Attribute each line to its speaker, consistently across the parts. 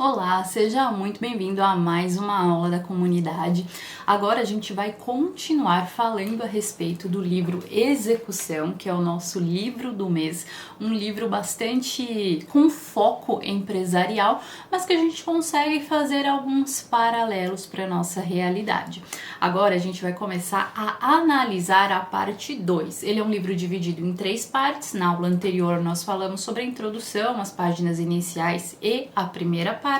Speaker 1: Olá, seja muito bem-vindo a mais uma aula da comunidade. Agora a gente vai continuar falando a respeito do livro Execução, que é o nosso livro do mês, um livro bastante com foco empresarial, mas que a gente consegue fazer alguns paralelos para a nossa realidade. Agora a gente vai começar a analisar a parte 2. Ele é um livro dividido em 3 partes. Na aula anterior nós falamos sobre a introdução, as páginas iniciais e a primeira parte.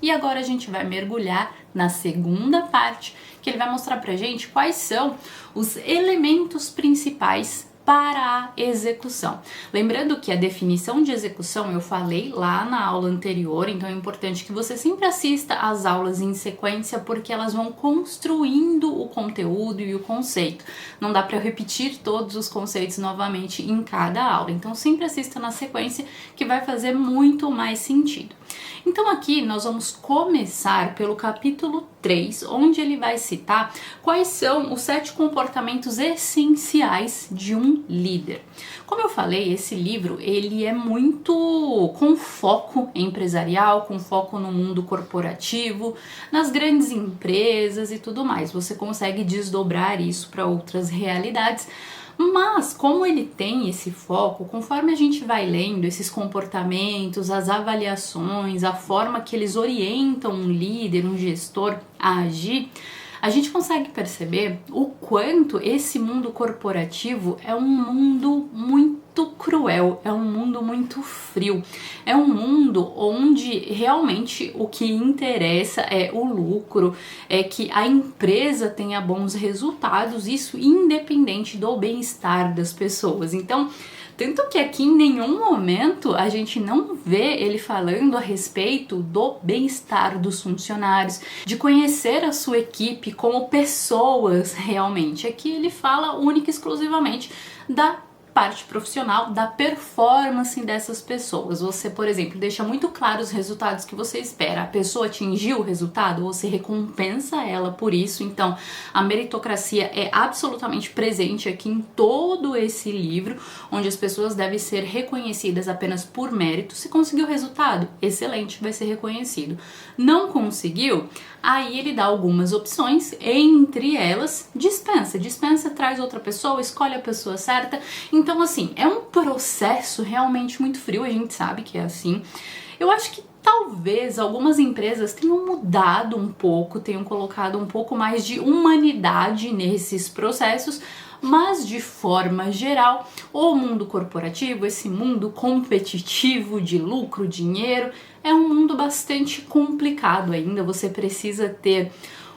Speaker 1: E agora a gente vai mergulhar na segunda parte, que ele vai mostrar pra gente quais são os elementos principais para a execução. Lembrando que a definição de execução eu falei lá na aula anterior, então é importante que você sempre assista às aulas em sequência, porque elas vão construindo o conteúdo e o conceito. Não dá para eu repetir todos os conceitos novamente em cada aula, então sempre assista na sequência que vai fazer muito mais sentido. Então aqui nós vamos começar pelo capítulo 3, onde ele vai citar quais são os 7 comportamentos essenciais de um líder. Como eu falei, esse livro ele é muito com foco empresarial, com foco no mundo corporativo, nas grandes empresas e tudo mais. Você consegue desdobrar isso para outras realidades. Mas, como ele tem esse foco, conforme a gente vai lendo esses comportamentos, as avaliações, a forma que eles orientam um líder, um gestor a agir, a gente consegue perceber o quanto esse mundo corporativo é um mundo muito cruel, é um mundo muito frio, é um mundo onde realmente o que interessa é o lucro, é que a empresa tenha bons resultados, isso independente do bem-estar das pessoas. Então, tanto que aqui em nenhum momento a gente não vê ele falando a respeito do bem-estar dos funcionários, de conhecer a sua equipe como pessoas realmente. Aqui ele fala única e exclusivamente da parte profissional, da performance dessas pessoas. Você, por exemplo, deixa muito claro os resultados que você espera. A pessoa atingiu o resultado, você recompensa ela por isso. Então, a meritocracia é absolutamente presente aqui em todo esse livro, onde as pessoas devem ser reconhecidas apenas por mérito. Se conseguiu o resultado, excelente, vai ser reconhecido. Não conseguiu? Aí ele dá algumas opções, entre elas, dispensa, traz outra pessoa, escolhe a pessoa certa. Então, assim, é um processo realmente muito frio, a gente sabe que é assim. Eu acho que talvez algumas empresas tenham mudado um pouco, tenham colocado um pouco mais de humanidade nesses processos, mas de forma geral, o mundo corporativo, esse mundo competitivo de lucro, dinheiro, é um mundo bastante complicado ainda. Você precisa ter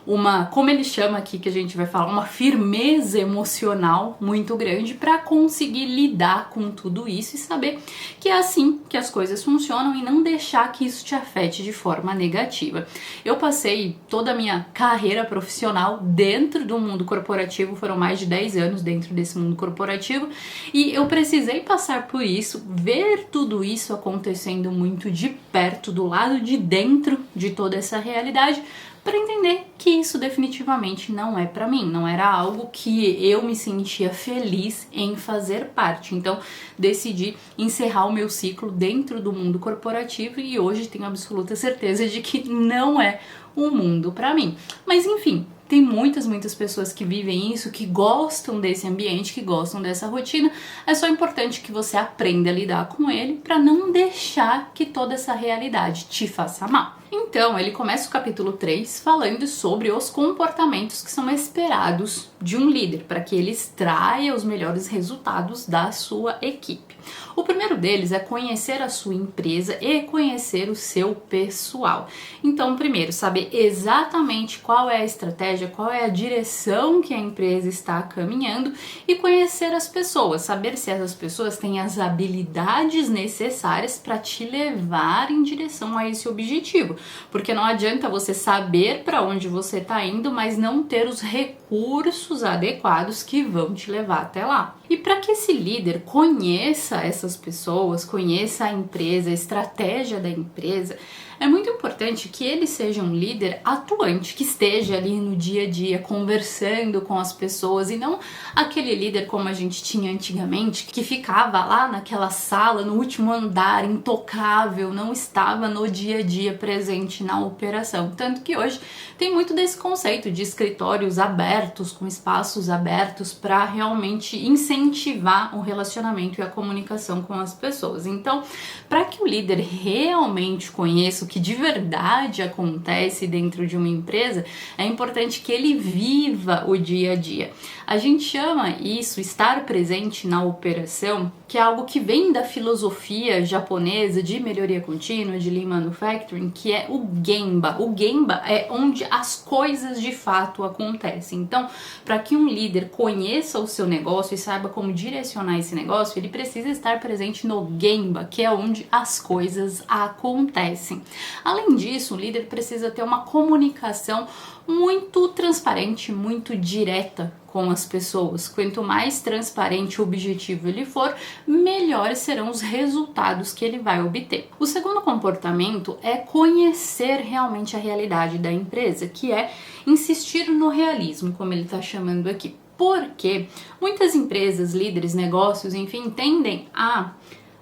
Speaker 1: uma, como ele chama aqui, que a gente vai falar, uma firmeza emocional muito grande para conseguir lidar com tudo isso e saber que é assim que as coisas funcionam e não deixar que isso te afete de forma negativa. Eu passei toda a minha carreira profissional dentro do mundo corporativo, foram mais de 10 anos dentro desse mundo corporativo, e eu precisei passar por isso, ver tudo isso acontecendo muito de perto, do lado de dentro de toda essa realidade, para entender que isso definitivamente não é para mim, não era algo que eu me sentia feliz em fazer parte. Então, decidi encerrar o meu ciclo dentro do mundo corporativo e hoje tenho absoluta certeza de que não é um mundo para mim. Mas enfim, tem muitas pessoas que vivem isso, que gostam desse ambiente, que gostam dessa rotina. É só importante que você aprenda a lidar com ele para não deixar que toda essa realidade te faça mal. Então, ele começa o capítulo 3 falando sobre os comportamentos que são esperados de um líder, para que ele extraia os melhores resultados da sua equipe. O primeiro deles é conhecer a sua empresa e conhecer o seu pessoal. Então, primeiro, saber exatamente qual é a estratégia, qual é a direção que a empresa está caminhando e conhecer as pessoas, saber se essas pessoas têm as habilidades necessárias para te levar em direção a esse objetivo. Porque não adianta você saber para onde você está indo, mas não ter os recursos adequados que vão te levar até lá. E para que esse líder conheça essas pessoas, conheça a empresa, a estratégia da empresa, é muito importante que ele seja um líder atuante, que esteja ali no dia a dia conversando com as pessoas e não aquele líder como a gente tinha antigamente, que ficava lá naquela sala, no último andar, intocável, não estava no dia a dia presente na operação. Tanto que hoje tem muito desse conceito de escritórios abertos, com espaços abertos para realmente incentivar o relacionamento e a comunicação com as pessoas. Então, para que o líder realmente conheça o que de verdade acontece dentro de uma empresa, é importante que ele viva o dia a dia. A gente chama isso, estar presente na operação, que é algo que vem da filosofia japonesa de melhoria contínua, de Lean Manufacturing, que é o Gemba. O Gemba é onde as coisas de fato acontecem. Então, para que um líder conheça o seu negócio e saiba como direcionar esse negócio, ele precisa estar presente no Gemba, que é onde as coisas acontecem. Além disso, o líder precisa ter uma comunicação muito transparente, muito direta com as pessoas. Quanto mais transparente e objetivo ele for, melhores serão os resultados que ele vai obter. O segundo comportamento é conhecer realmente a realidade da empresa, que é insistir no realismo, como ele está chamando aqui. Porque muitas empresas, líderes, negócios, enfim, tendem a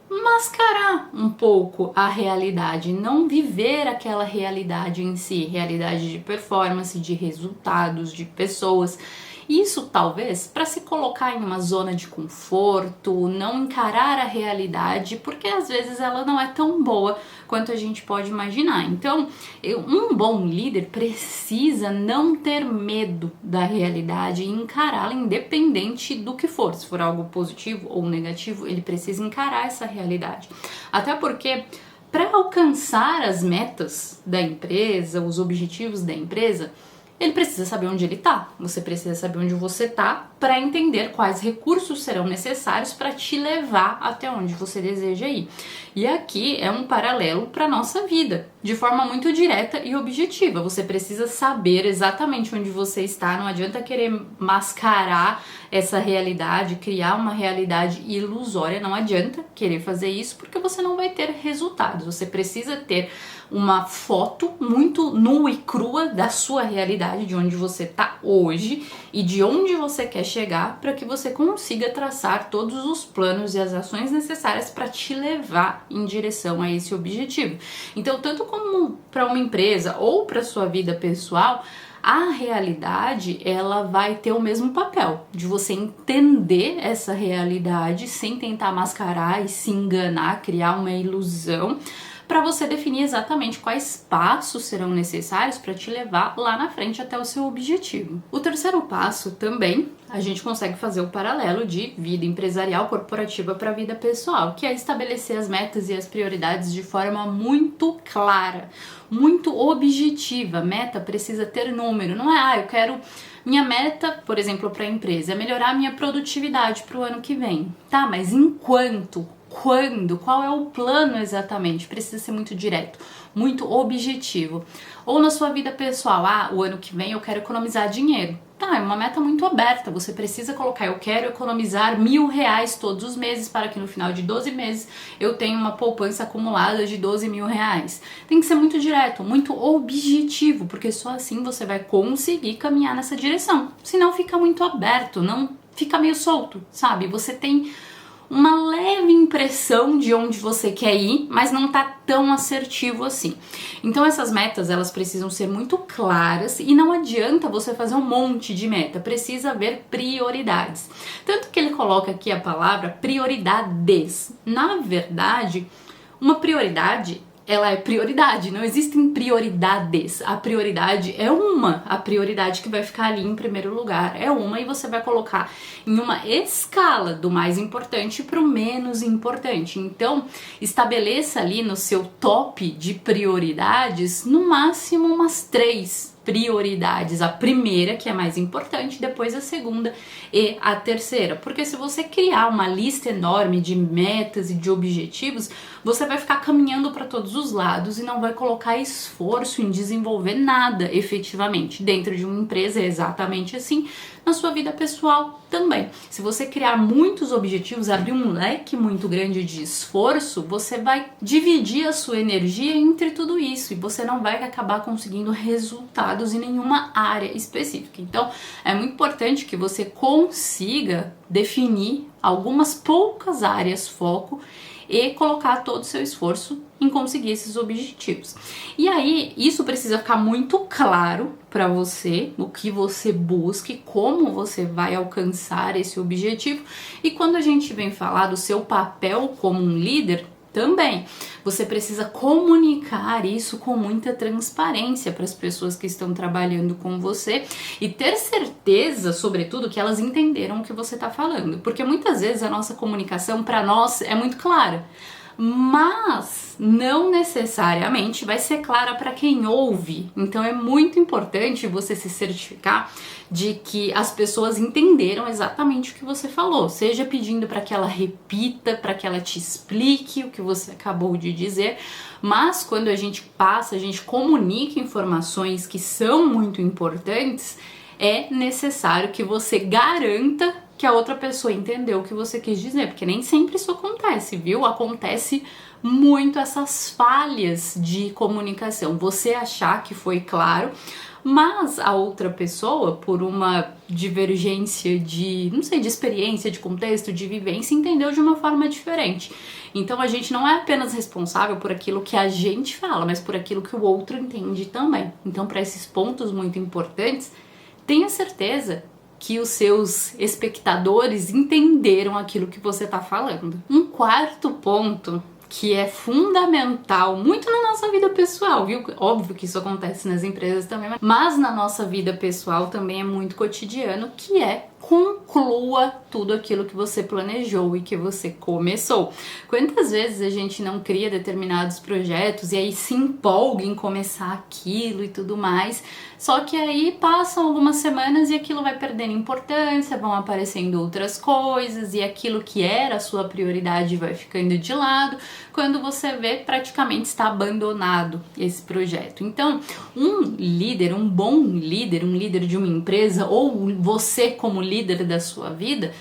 Speaker 1: mascarar um pouco a realidade, não viver aquela realidade em si, realidade de performance, de resultados, de pessoas. Isso talvez para se colocar em uma zona de conforto, não encarar a realidade, porque às vezes ela não é tão boa quanto a gente pode imaginar. Então, um bom líder precisa não ter medo da realidade e encará-la independente do que for. Se for algo positivo ou negativo, ele precisa encarar essa realidade. Até porque para alcançar as metas da empresa, os objetivos da empresa, ele precisa saber onde ele está. Você precisa saber onde você está para entender quais recursos serão necessários para te levar até onde você deseja ir. E aqui é um paralelo para a nossa vida, de forma muito direta e objetiva. Você precisa saber exatamente onde você está, não adianta querer mascarar essa realidade, criar uma realidade ilusória, não adianta querer fazer isso porque você não vai ter resultados. Você precisa ter uma foto muito nua e crua da sua realidade, de onde você está hoje e de onde você quer chegar, para que você consiga traçar todos os planos e as ações necessárias para te levar em direção a esse objetivo. Então, tanto como para uma empresa ou para sua vida pessoal, a realidade, ela vai ter o mesmo papel de você entender essa realidade sem tentar mascarar e se enganar, criar uma ilusão, para você definir exatamente quais passos serão necessários para te levar lá na frente até o seu objetivo. O terceiro passo também, a gente consegue fazer o paralelo de vida empresarial corporativa para a vida pessoal, que é estabelecer as metas e as prioridades de forma muito clara, muito objetiva. Meta precisa ter número, não é, eu quero... Minha meta, por exemplo, para a empresa é melhorar a minha produtividade para o ano que vem. Tá, mas enquanto? Quando? Qual é o plano exatamente? Precisa ser muito direto, muito objetivo. Ou na sua vida pessoal, o ano que vem eu quero economizar dinheiro. Tá, é uma meta muito aberta, você precisa colocar, eu quero economizar R$1.000 todos os meses para que no final de 12 meses eu tenha uma poupança acumulada de R$12.000. Tem que ser muito direto, muito objetivo, porque só assim você vai conseguir caminhar nessa direção. Senão fica muito aberto, não fica meio solto, sabe? Você tem uma leve impressão de onde você quer ir, mas não tá tão assertivo assim. Então essas metas, elas precisam ser muito claras e não adianta você fazer um monte de meta, precisa haver prioridades. Tanto que ele coloca aqui a palavra prioridades. Na verdade, uma prioridade, ela é prioridade, não existem prioridades. A prioridade é a prioridade que vai ficar ali em primeiro lugar é uma, e você vai colocar em uma escala do mais importante para o menos importante. Então, estabeleça ali no seu top de prioridades, no máximo umas 3 prioridades. A primeira, que é mais importante, depois a segunda e a terceira. Porque se você criar uma lista enorme de metas e de objetivos, você vai ficar caminhando para todos os lados e não vai colocar esforço em desenvolver nada efetivamente. Dentro de uma empresa é exatamente assim, na sua vida pessoal também. Se você criar muitos objetivos, abrir um leque muito grande de esforço, você vai dividir a sua energia entre tudo isso e você não vai acabar conseguindo resultados em nenhuma área específica. Então, é muito importante que você consiga definir algumas poucas áreas foco e colocar todo o seu esforço em conseguir esses objetivos. E aí, isso precisa ficar muito claro para você, o que você busca, como você vai alcançar esse objetivo. E quando a gente vem falar do seu papel como um líder, também, você precisa comunicar isso com muita transparência para as pessoas que estão trabalhando com você e ter certeza, sobretudo, que elas entenderam o que você está falando. Porque muitas vezes a nossa comunicação para nós é muito clara, mas não necessariamente vai ser clara para quem ouve. Então é muito importante você se certificar de que as pessoas entenderam exatamente o que você falou, seja pedindo para que ela repita, para que ela te explique o que você acabou de dizer, mas quando a gente passa, a gente comunica informações que são muito importantes, é necessário que você garanta que a outra pessoa entendeu o que você quis dizer, porque nem sempre isso acontece, viu? Acontece muito essas falhas de comunicação, você achar que foi claro, mas a outra pessoa, por uma divergência de, não sei, de experiência, de contexto, de vivência, entendeu de uma forma diferente. Então a gente não é apenas responsável por aquilo que a gente fala, mas por aquilo que o outro entende também. Então, para esses pontos muito importantes, tenha certeza que os seus espectadores entenderam aquilo que você está falando. Um quarto ponto que é fundamental, muito na nossa vida pessoal, viu? Óbvio que isso acontece nas empresas também, mas na nossa vida pessoal também é muito cotidiano, que é conclua tudo aquilo que você planejou e que você começou. Quantas vezes a gente não cria determinados projetos e aí se empolga em começar aquilo e tudo mais, só que aí passam algumas semanas e aquilo vai perdendo importância, vão aparecendo outras coisas e aquilo que era a sua prioridade vai ficando de lado, quando você vê, praticamente está abandonado esse projeto. Então, um líder, um bom líder, um líder de uma empresa ou você como líder da sua vida,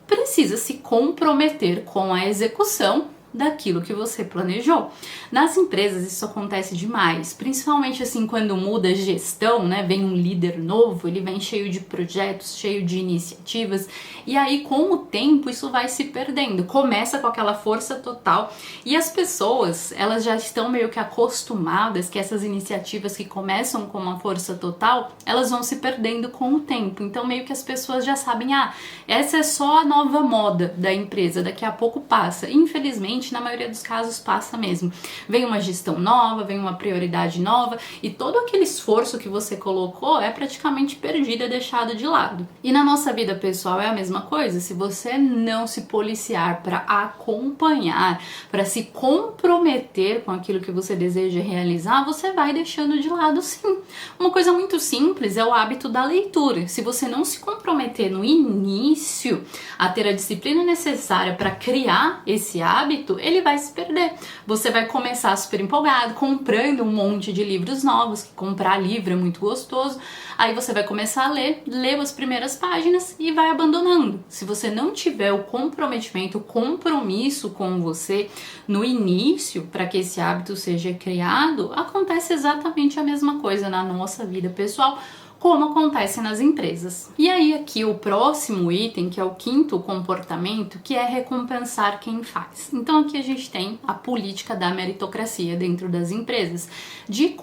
Speaker 1: precisa se comprometer com a execução daquilo que você planejou. Nas empresas isso acontece demais, principalmente assim quando muda a gestão, né? Vem um líder novo, ele vem cheio de projetos, cheio de iniciativas, e aí com o tempo isso vai se perdendo. Começa com aquela força total e as pessoas, elas já estão meio que acostumadas que essas iniciativas que começam com uma força total, elas vão se perdendo com o tempo. Então meio que as pessoas já sabem, essa é só a nova moda da empresa, daqui a pouco passa. Infelizmente, na maioria dos casos passa mesmo. Vem uma gestão nova, vem uma prioridade nova e todo aquele esforço que você colocou é praticamente perdido, é deixado de lado. E na nossa vida pessoal é a mesma coisa. Se você não se policiar para acompanhar, para se comprometer com aquilo que você deseja realizar, você vai deixando de lado sim. Uma coisa muito simples é o hábito da leitura. Se você não se comprometer no início a ter a disciplina necessária para criar esse hábito, ele vai se perder. Você vai começar super empolgado, comprando um monte de livros novos, que comprar livro é muito gostoso, aí você vai começar a ler, leu as primeiras páginas e vai abandonando. Se você não tiver o comprometimento, o compromisso com você no início, para que esse hábito seja criado, acontece exatamente a mesma coisa na nossa vida pessoal, como acontece nas empresas. E aí aqui o próximo item, que é o quinto comportamento, que é recompensar quem faz. Então aqui a gente tem a política da meritocracia dentro das empresas, de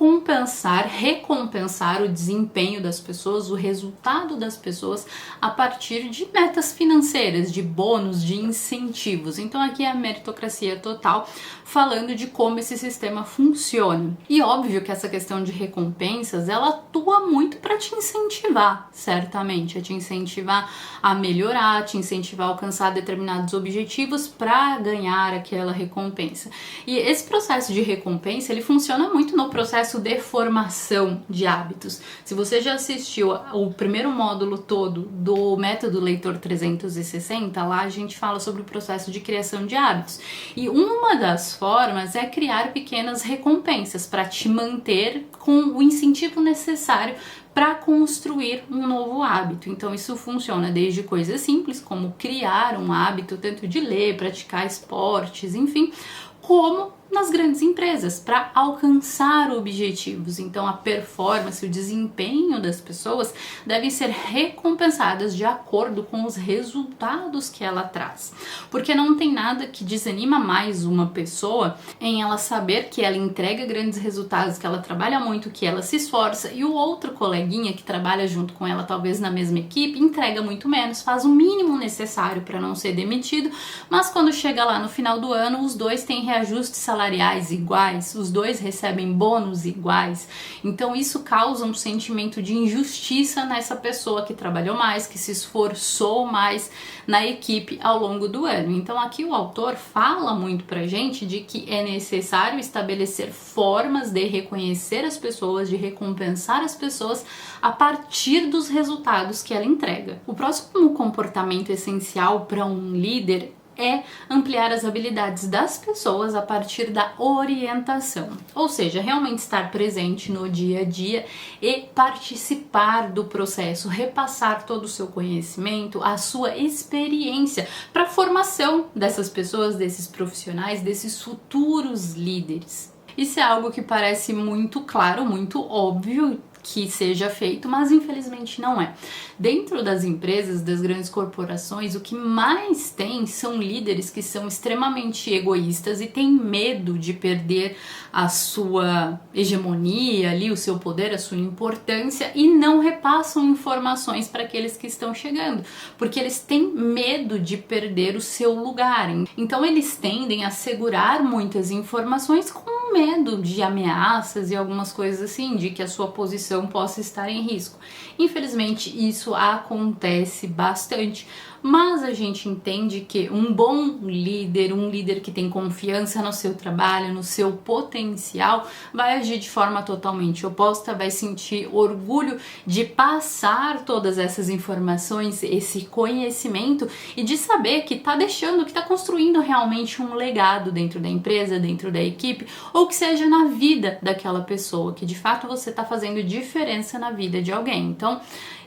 Speaker 1: recompensar o desempenho das pessoas, o resultado das pessoas a partir de metas financeiras, de bônus, de incentivos. Então aqui é a meritocracia total, falando de como esse sistema funciona. E óbvio que essa questão de recompensas, ela atua muito para te incentivar, certamente, a te incentivar a melhorar, te incentivar a alcançar determinados objetivos para ganhar aquela recompensa. E esse processo de recompensa, ele funciona muito no processo de formação de hábitos. Se você já assistiu o primeiro módulo todo do método Leitor 360, lá a gente fala sobre o processo de criação de hábitos. E uma das formas é criar pequenas recompensas para te manter com o incentivo necessário para construir um novo hábito. Então isso funciona desde coisas simples, como criar um hábito tanto de ler, praticar esportes, enfim, como nas grandes empresas, para alcançar objetivos. Então a performance, o desempenho das pessoas devem ser recompensadas de acordo com os resultados que ela traz. Porque não tem nada que desanima mais uma pessoa em ela saber que ela entrega grandes resultados, que ela trabalha muito, que ela se esforça, e o outro coleguinha que trabalha junto com ela, talvez na mesma equipe, entrega muito menos, faz o mínimo necessário para não ser demitido, mas quando chega lá no final do ano, os dois têm reajustes salariais iguais, os dois recebem bônus iguais. Então isso causa um sentimento de injustiça nessa pessoa que trabalhou mais, que se esforçou mais na equipe ao longo do ano. Então aqui o autor fala muito pra gente de que é necessário estabelecer formas de reconhecer as pessoas, de recompensar as pessoas a partir dos resultados que ela entrega. O próximo comportamento essencial para um líder é ampliar as habilidades das pessoas a partir da orientação, ou seja, realmente estar presente no dia a dia e participar do processo, repassar todo o seu conhecimento, a sua experiência para a formação dessas pessoas, desses profissionais, desses futuros líderes. Isso é algo que parece muito claro, muito óbvio que seja feito, mas infelizmente não é. Dentro das empresas, das grandes corporações, o que mais tem são líderes que são extremamente egoístas e têm medo de perder a sua hegemonia ali, o seu poder, a sua importância, e não repassam informações para aqueles que estão chegando, porque eles têm medo de perder o seu lugar. Então eles tendem a segurar muitas informações com medo de ameaças e algumas coisas assim, de que a sua posição possa estar em risco. Infelizmente isso acontece bastante, mas a gente entende que um bom líder, um líder que tem confiança no seu trabalho, no seu potencial, vai agir de forma totalmente oposta, vai sentir orgulho de passar todas essas informações, esse conhecimento, e de saber que está deixando, que está construindo realmente um legado dentro da empresa, dentro da equipe, ou que seja na vida daquela pessoa, que de fato você está fazendo diferença na vida de alguém. Então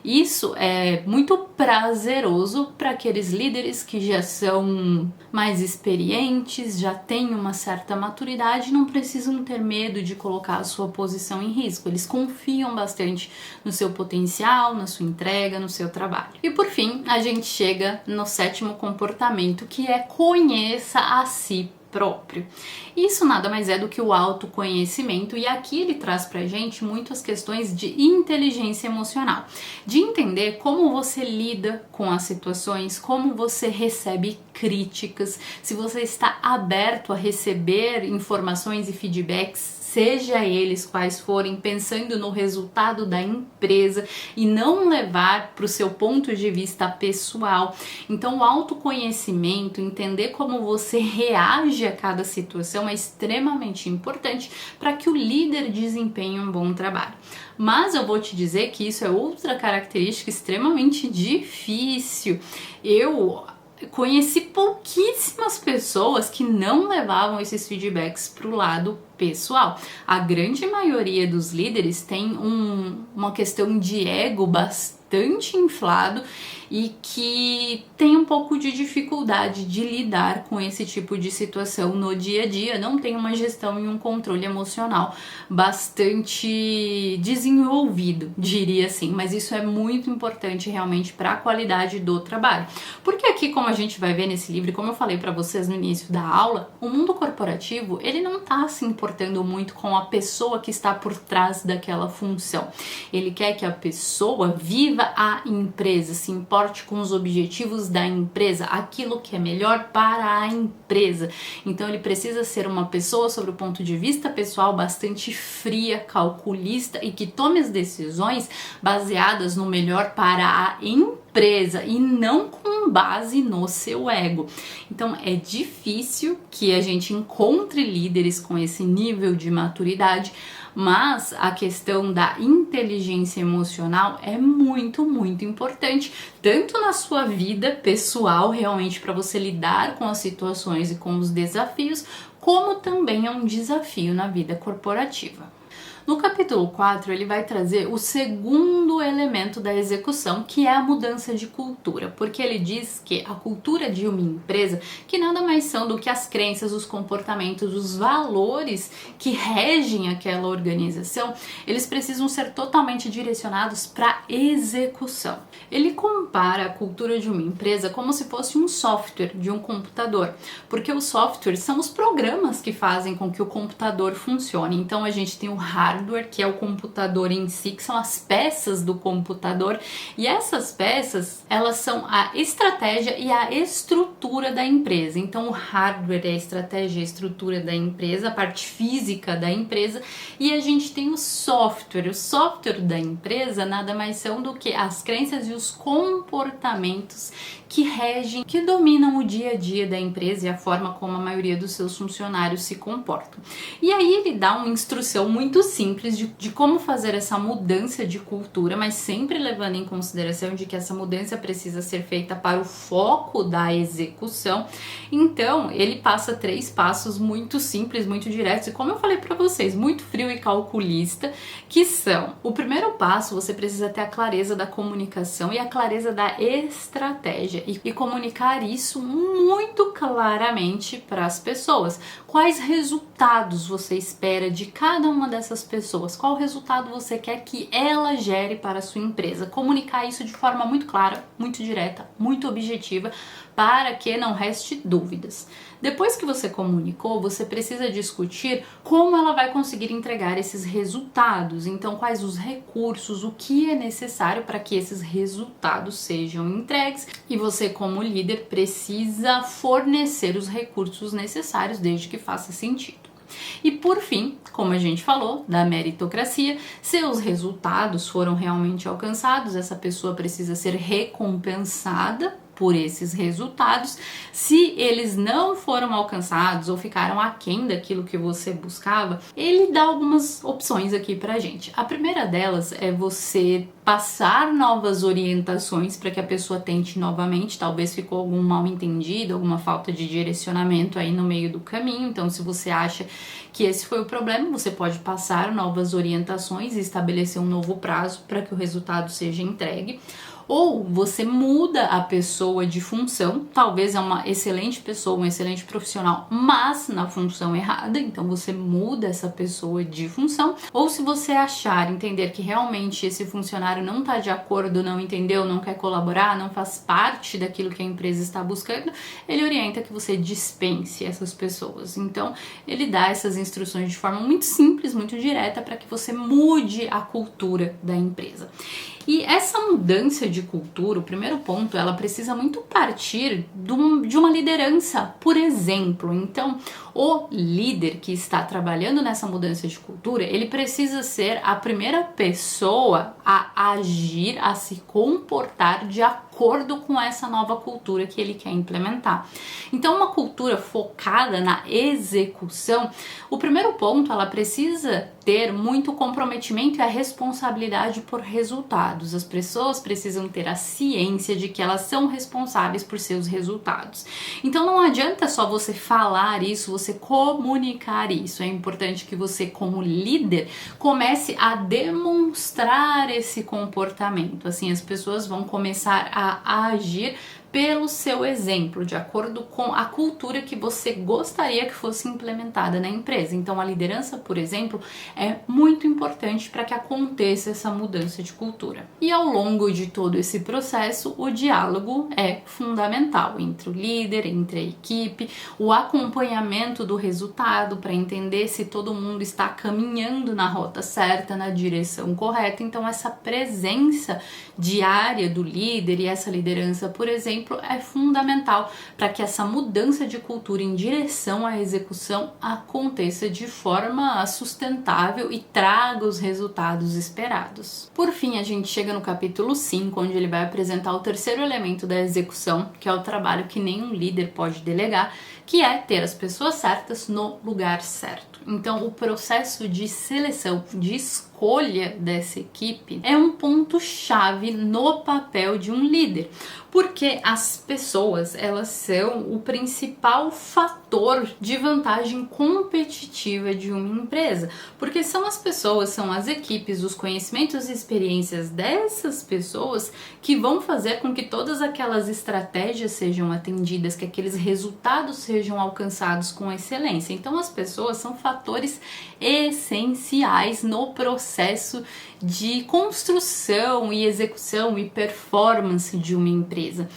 Speaker 1: isso é muito prazeroso para aqueles líderes que já são mais experientes, já têm uma certa maturidade, não precisam ter medo de colocar a sua posição em risco. Eles confiam bastante no seu potencial, na sua entrega, no seu trabalho. E por fim, a gente chega no 7º comportamento, que é conheça a si próprio. Isso nada mais é do que o autoconhecimento, e aqui ele traz pra gente muitas questões de inteligência emocional, de entender como você lida com as situações, como você recebe críticas, se você está aberto a receber informações e feedbacks, seja eles quais forem, pensando no resultado da empresa e não levar para o seu ponto de vista pessoal. Então o autoconhecimento, entender como você reage a cada situação é extremamente importante para que o líder desempenhe um bom trabalho. Mas eu vou te dizer que isso é outra característica extremamente difícil. Eu conheci pouquíssimas pessoas que não levavam esses feedbacks para o lado pessoal. A grande maioria dos líderes tem uma questão de ego bastante inflado e que tem um pouco de dificuldade de lidar com esse tipo de situação no dia a dia, não tem uma gestão e um controle emocional bastante desenvolvido, diria assim, mas isso é muito importante realmente para a qualidade do trabalho. Porque aqui, como a gente vai ver nesse livro, como eu falei para vocês no início da aula, o mundo corporativo, ele não está se importando muito com a pessoa que está por trás daquela função. Ele quer que a pessoa viva a empresa, se importe com os objetivos da empresa, aquilo que é melhor para a empresa. Então ele precisa ser uma pessoa, sobre o ponto de vista pessoal, bastante fria, calculista e que tome as decisões baseadas no melhor para a empresa e não com base no seu ego. Então é difícil que a gente encontre líderes com esse nível de maturidade, mas a questão da inteligência emocional é muito, muito importante, tanto na sua vida pessoal, realmente para você lidar com as situações e com os desafios, como também é um desafio na vida corporativa. No capítulo 4, ele vai trazer o segundo elemento da execução, que é a mudança de cultura, porque ele diz que a cultura de uma empresa, que nada mais são do que as crenças, os comportamentos, os valores que regem aquela organização, eles precisam ser totalmente direcionados para execução. Ele compara a cultura de uma empresa como se fosse um software de um computador, porque os softwares são os programas que fazem com que o computador funcione. Então a gente tem o hardware, que é o computador em si, que são as peças do computador, e essas peças, elas são a estratégia e a estrutura da empresa. Então o hardware é a estratégia e a estrutura da empresa, a parte física da empresa, e a gente tem o software. O software da empresa nada mais são do que as crenças e os comportamentos que regem, que dominam o dia a dia da empresa e a forma como a maioria dos seus funcionários se comportam. E aí ele dá uma instrução muito simples de como fazer essa mudança de cultura, mas sempre levando em consideração de que essa mudança precisa ser feita para o foco da execução. Então ele passa 3 passos muito simples, muito diretos, e como eu falei para vocês, muito frio e calculista, que são: o primeiro passo, você precisa ter a clareza da comunicação e a clareza da estratégia, e comunicar isso muito claramente para as pessoas. Quais resultados você espera de cada uma dessas pessoas? Qual resultado você quer que ela gere para a sua empresa? Comunicar isso de forma muito clara, muito direta, muito objetiva, para que não reste dúvidas. Depois que você comunicou, você precisa discutir como ela vai conseguir entregar esses resultados. Então, quais os recursos, o que é necessário para que esses resultados sejam entregues. E você, como líder, precisa fornecer os recursos necessários, desde que faça sentido. E por fim, como a gente falou, da meritocracia, se os resultados foram realmente alcançados, essa pessoa precisa ser recompensada por esses resultados. Se eles não foram alcançados ou ficaram aquém daquilo que você buscava, ele dá algumas opções aqui pra gente. A primeira delas é você passar novas orientações para que a pessoa tente novamente. Talvez ficou algum mal entendido, alguma falta de direcionamento aí no meio do caminho. Então, se você acha que esse foi o problema, você pode passar novas orientações e estabelecer um novo prazo para que o resultado seja entregue. Ou você muda a pessoa de função, talvez é uma excelente pessoa, um excelente profissional, mas na função errada, então você muda essa pessoa de função. Ou se você achar, entender que realmente esse funcionário não está de acordo, não entendeu, não quer colaborar, não faz parte daquilo que a empresa está buscando, ele orienta que você dispense essas pessoas. Então ele dá essas instruções de forma muito simples, muito direta, para que você mude a cultura da empresa. E essa mudança de cultura, o primeiro ponto, ela precisa muito partir de uma liderança, por exemplo. Então, o líder que está trabalhando nessa mudança de cultura, ele precisa ser a primeira pessoa a agir, a se comportar de acordo com essa nova cultura que ele quer implementar. Então, uma cultura focada na execução, o primeiro ponto, ela precisa ter muito comprometimento e a responsabilidade por resultados. As pessoas precisam ter a ciência de que elas são responsáveis por seus resultados. Então não adianta só você falar isso, você comunicar isso. É importante que você, como líder, comece a demonstrar esse comportamento. Assim, as pessoas vão começar a agir pelo seu exemplo, de acordo com a cultura que você gostaria que fosse implementada na empresa. Então, a liderança, por exemplo, é muito importante para que aconteça essa mudança de cultura. E ao longo de todo esse processo, o diálogo é fundamental entre o líder, entre a equipe, o acompanhamento do resultado para entender se todo mundo está caminhando na rota certa, na direção correta. Então, essa presença diária do líder e essa liderança, por exemplo, é fundamental para que essa mudança de cultura em direção à execução aconteça de forma sustentável e traga os resultados esperados. Por fim, a gente chega no capítulo 5, onde ele vai apresentar o terceiro elemento da execução, que é o trabalho que nenhum líder pode delegar, que é ter as pessoas certas no lugar certo. Então, o processo de seleção, de escolha dessa equipe é um ponto-chave no papel de um líder, porque as pessoas, elas são o principal fator fator de vantagem competitiva de uma empresa, porque são as pessoas, são as equipes, os conhecimentos e experiências dessas pessoas que vão fazer com que todas aquelas estratégias sejam atendidas, que aqueles resultados sejam alcançados com excelência. Então as pessoas são fatores essenciais no processo de construção e execução e performance de uma empresa.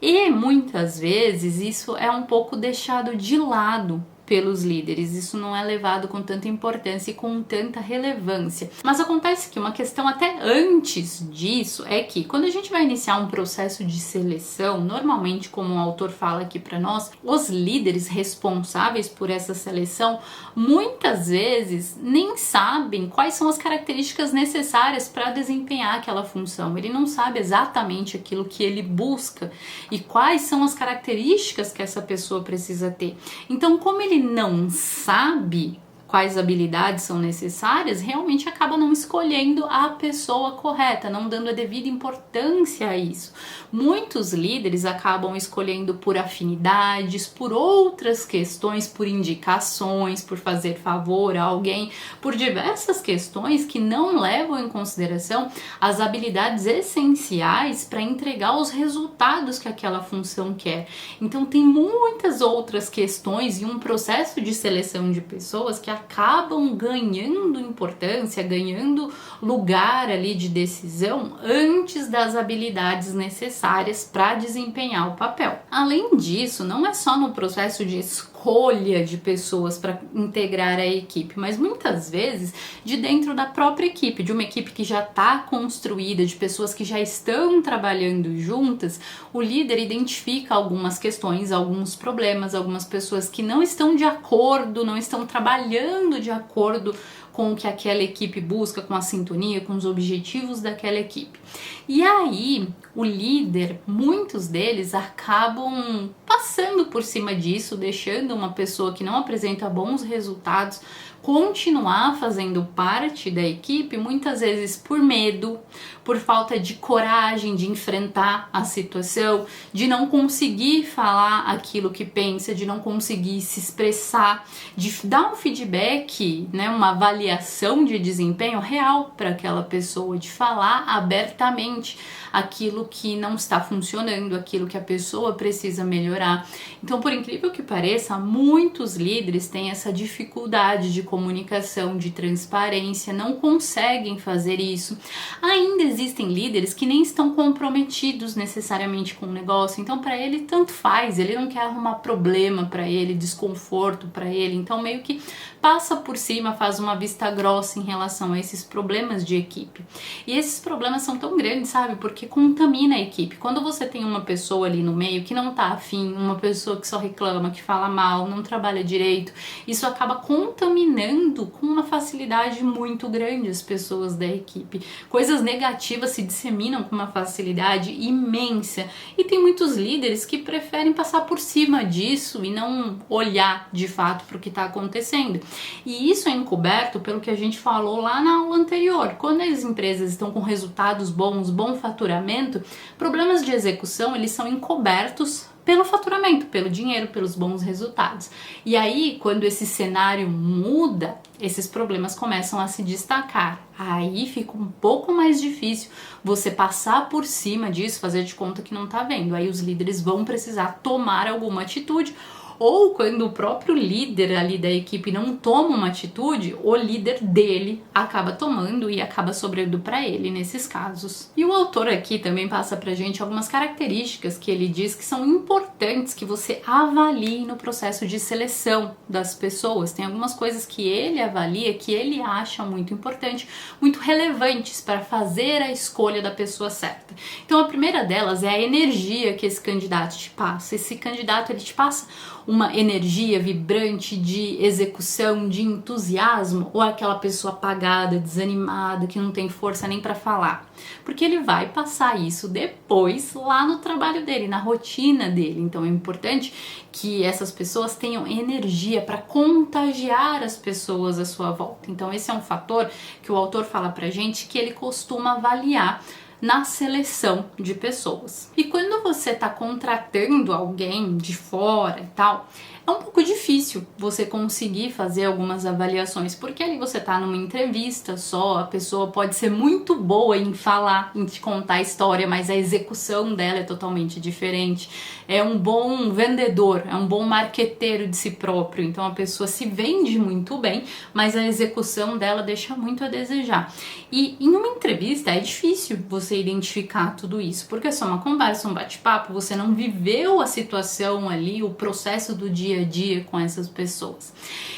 Speaker 1: E muitas vezes isso é um pouco deixado de lado pelos líderes, isso não é levado com tanta importância e com tanta relevância. Mas acontece que uma questão até antes disso é que quando a gente vai iniciar um processo de seleção, normalmente, como o autor fala aqui para nós, os líderes responsáveis por essa seleção muitas vezes nem sabem quais são as características necessárias para desempenhar aquela função. Ele não sabe exatamente aquilo que ele busca e quais são as características que essa pessoa precisa ter. Então, como ele não sabe quais habilidades são necessárias, realmente acaba não escolhendo a pessoa correta, não dando a devida importância a isso. Muitos líderes acabam escolhendo por afinidades, por outras questões, por indicações, por fazer favor a alguém, por diversas questões que não levam em consideração as habilidades essenciais para entregar os resultados que aquela função quer. Então tem muitas outras questões e um processo de seleção de pessoas que acabam ganhando importância, ganhando lugar ali de decisão antes das habilidades necessárias para desempenhar o papel. Além disso, não é só no processo de escolha de pessoas para integrar a equipe, mas muitas vezes de dentro da própria equipe, de uma equipe que já está construída, de pessoas que já estão trabalhando juntas, o líder identifica algumas questões, alguns problemas, algumas pessoas que não estão de acordo, não estão trabalhando de acordo com o que aquela equipe busca, com a sintonia, com os objetivos daquela equipe. E aí, o líder, muitos deles acabam passando por cima disso, deixando uma pessoa que não apresenta bons resultados continuar fazendo parte da equipe, muitas vezes por medo, por falta de coragem de enfrentar a situação, de não conseguir falar aquilo que pensa, de não conseguir se expressar, de dar um feedback, né, uma avaliação de desempenho real para aquela pessoa, de falar abertamente aquilo que não está funcionando, aquilo que a pessoa precisa melhorar. Então, por incrível que pareça, muitos líderes têm essa dificuldade de comunicação, de transparência, não conseguem fazer isso. Ainda existem líderes que nem estão comprometidos necessariamente com o negócio, então para ele tanto faz, ele não quer arrumar problema para ele, desconforto para ele, então meio que passa por cima, faz uma vista grossa em relação a esses problemas de equipe. E esses problemas são tão grandes, sabe? Porque contamina a equipe. Quando você tem uma pessoa ali no meio que não tá afim, uma pessoa que só reclama, que fala mal, não trabalha direito, isso acaba contaminando com uma facilidade muito grande as pessoas da equipe. Coisas negativas se disseminam com uma facilidade imensa. E tem muitos líderes que preferem passar por cima disso e não olhar de fato para o que está acontecendo. E isso é encoberto pelo que a gente falou lá na aula anterior. Quando as empresas estão com resultados bons, bom faturamento, problemas de execução eles são encobertos pelo faturamento, pelo dinheiro, pelos bons resultados. E aí, quando esse cenário muda, esses problemas começam a se destacar. Aí fica um pouco mais difícil você passar por cima disso, fazer de conta que não tá vendo. Aí os líderes vão precisar tomar alguma atitude, ou quando o próprio líder ali da equipe não toma uma atitude, o líder dele acaba tomando e acaba sobrando para ele nesses casos. E o autor aqui também passa pra gente algumas características que ele diz que são importantes que você avalie no processo de seleção das pessoas. Tem algumas coisas que ele avalia, que ele acha muito importante, muito relevantes para fazer a escolha da pessoa certa. Então a primeira delas é a energia que esse candidato te passa. Esse candidato ele te passa uma energia vibrante de execução, de entusiasmo, ou aquela pessoa apagada, desanimada, que não tem força nem para falar? Porque ele vai passar isso depois lá no trabalho dele, na rotina dele. Então é importante que essas pessoas tenham energia para contagiar as pessoas à sua volta. Então esse é um fator que o autor fala pra gente que ele costuma avaliar na seleção de pessoas. E quando você está contratando alguém de fora e tal, é um pouco difícil você conseguir fazer algumas avaliações, porque ali você tá numa entrevista só, a pessoa pode ser muito boa em falar, em te contar a história, mas a execução dela é totalmente diferente. É um bom vendedor, é um bom marqueteiro de si próprio, então a pessoa se vende muito bem, mas a execução dela deixa muito a desejar. E em uma entrevista é difícil você identificar tudo isso, porque é só uma conversa, um bate-papo, você não viveu a situação ali, o processo do dia a dia com essas pessoas.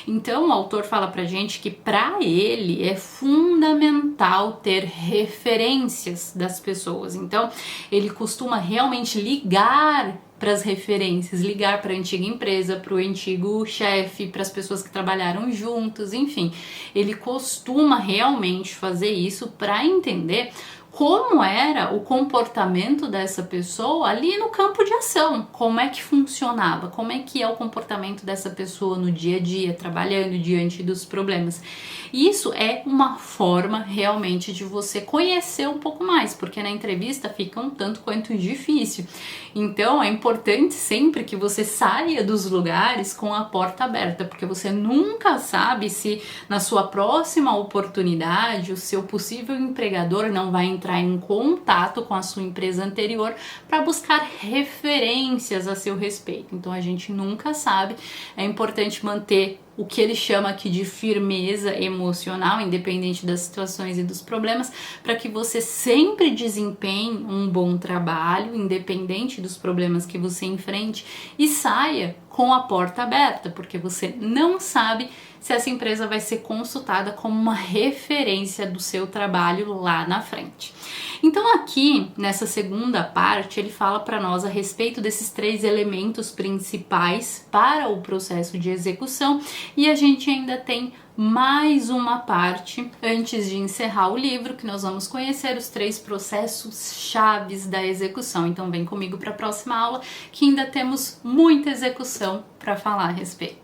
Speaker 1: Então o autor fala pra gente que para ele é fundamental ter referências das pessoas. Então ele costuma realmente ligar para as referências, ligar para a antiga empresa, para o antigo chefe, para as pessoas que trabalharam juntos, enfim. Ele costuma realmente fazer isso para entender como era o comportamento dessa pessoa ali no campo de ação, como é que funcionava, como é que é o comportamento dessa pessoa no dia a dia, trabalhando diante dos problemas. Isso é uma forma realmente de você conhecer um pouco mais, porque na entrevista fica um tanto quanto difícil. Então é importante sempre que você saia dos lugares com a porta aberta, porque você nunca sabe se na sua próxima oportunidade o seu possível empregador não vai entrar em contato com a sua empresa anterior para buscar referências a seu respeito. Então a gente nunca sabe, é importante manter o que ele chama aqui de firmeza emocional, independente das situações e dos problemas, para que você sempre desempenhe um bom trabalho, independente dos problemas que você enfrente, e saia com a porta aberta, porque você não sabe se essa empresa vai ser consultada como uma referência do seu trabalho lá na frente. Então aqui, nessa segunda parte, ele fala para nós a respeito desses 3 elementos principais para o processo de execução, e a gente ainda tem mais uma parte antes de encerrar o livro, que nós vamos conhecer os 3 processos chaves da execução. Então vem comigo para a próxima aula, que ainda temos muita execução para falar a respeito.